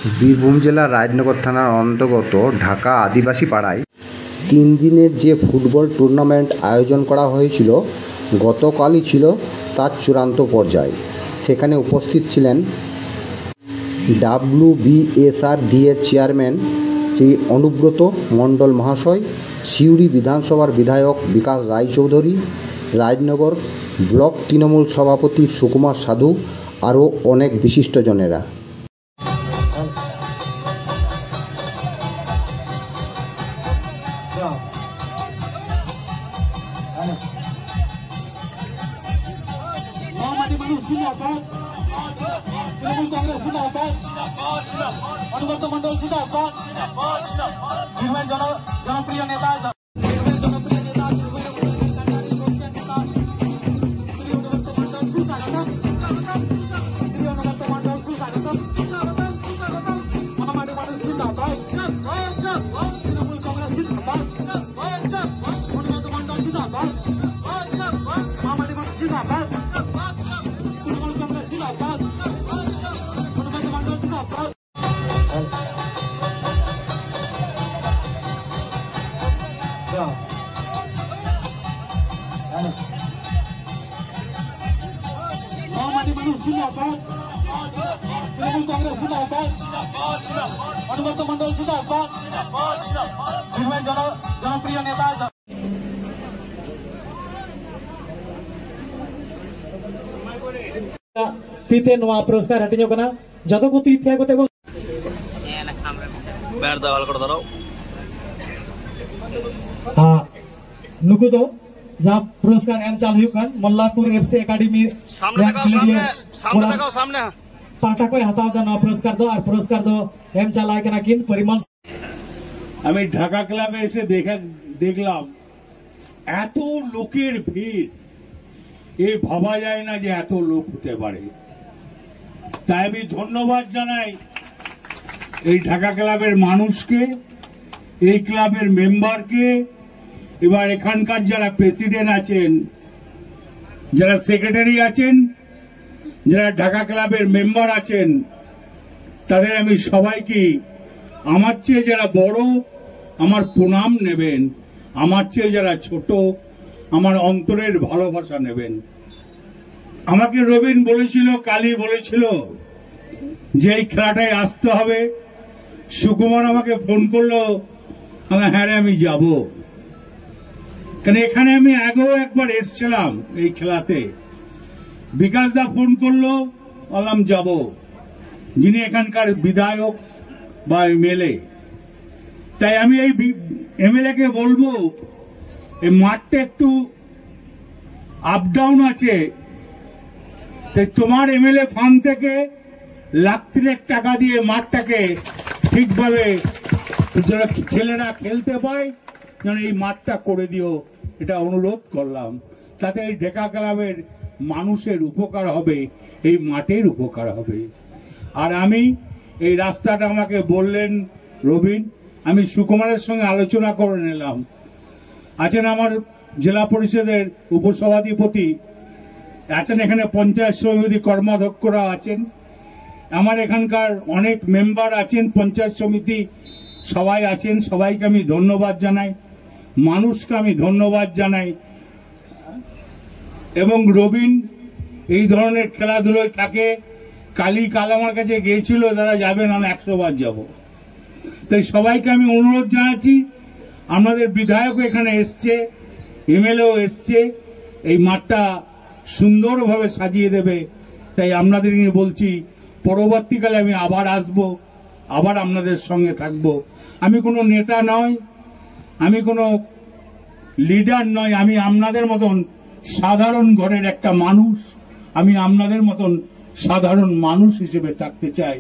বীরভূম জেলার রাজনগর থানার অন্তর্গত ঢাকা আদিবাসী পাড়ায় 3 দিনের যে ফুটবল টুর্নামেন্ট আয়োজন করা হয়েছিল গতকালই ছিল তার চূড়ান্ত পর্যায়। সেখানে উপস্থিত ছিলেন WBSRD এর চেয়ারম্যান শ্রী অনুব্রত মণ্ডল মহাশয়, সিউড়ি বিধানসভার বিধায়ক বিকাশ রায়চৌধুরী, রাজনগর ব্লক তৃণমূল সভাপতি সুকুমার সাধু আরও অনেক বিশিষ্টজনেরা। অনুব্রত মণ্ডল জিন্দাবাদ, জনপ্রিয় নেতা অনুব্রত মণ্ডল জিন্দাবাদ, জনপ্রিয় নেতা तीते नवा पुरस्कार हटिनो कना जतो को ती थे कोते बैठ दवाल कर दरो हां नुकु तो जहां पुरस्कार एम चालू हुई कन मल्लापुर एफसी एकेडमी सामने दिखाओ सामने पाटा कोई हटाव दा नवा पुरस्कार दो और पुरस्कार दो एम चालाय कना किन परिमल আমি ঢাকা ক্লাবে এসে দেখলাম এত লোকের ভিড়, এই ভাবা যায় না যে এত লোক হতে পারে। তাই আমি ধন্যবাদ জানাই এই ঢাকা ক্লাবের মানুষকে, এই ক্লাবের মেম্বারকে, এবার এখানকার যারা প্রেসিডেন্ট আছেন, যারা সেক্রেটারি আছেন, যারা ঢাকা ক্লাবের মেম্বার আছেন, তাদের আমি সবাইকে আমার চেয়ে যারা বড় আমার প্রণাম নেবেন, আমার চেয়ে যারা ছোট আমার অন্তরের ভালোবাসা নেবেন। আমাকে রবিন বলেছিল, কালী বলেছিল যে এই খেলাটায় আসতে হবে। সুকুমার আমাকে ফোন করলো, হ্যাঁ রে আমি যাব, কারণ এখানে আমি আগেও একবার এসছিলাম এই খেলাতে। বিকাশ দা ফোন করলো, বললাম যাব। যিনি এখানকার বিধায়ক বা এমএলএ, তাই আমি এই এমএলএ কে বলবো এই মাঠটা একটু আপ ডাউন আছে, তাই তোমার এমএলএ ফান্ড থেকে লাখ-3 টাকা দিয়ে মাঠটাকে ঠিকভাবে ছেলেরা খেলতে পায় যেন এই মাঠটা করে দিও, এটা অনুরোধ করলাম। তাতে এই ঢাকা ক্লাবের মানুষের উপকার হবে, এই মাঠের উপকার হবে। আর আমি এই রাস্তাটা আমাকে বললেন রবিন, আমি সুকুমারের সঙ্গে আলোচনা করে নিলাম। আছেন আমার জেলা পরিষদের উপসভাধিপতি আছেন, এখানে পঞ্চায়েত সমিতি কর্মাধ্যক্ষরা আছেন, আমার এখানকার অনেক মেম্বার আছেন, পঞ্চায়েত সমিতি সবাই আছেন। সবাইকে আমি ধন্যবাদ জানাই, মানুষকে আমি ধন্যবাদ জানাই। এবং রবিন এই ধরনের খেলাধুলোয় থাকে। কাল আমার কাছে গিয়েছিল, তারা যাবেন, আমি 100 বার যাব। তাই সবাইকে আমি অনুরোধ জানাচ্ছি, আমাদের বিধায়ক এখানে এসছে, এমএলএও এসছে, এই মাঠটা সুন্দরভাবে সাজিয়ে দেবে। তাই আপনাদের নিয়ে বলছি, পরবর্তীকালে আমি আবার আসব, আবার আপনাদের সঙ্গে থাকব। আমি কোনো নেতা নয়, আমি কোনো লিডার নয়, আমি আপনাদের মতন সাধারণ ঘরের একটা মানুষ। আমি আপনাদের মতন সাধারণ মানুষ হিসেবে থাকতে চাই।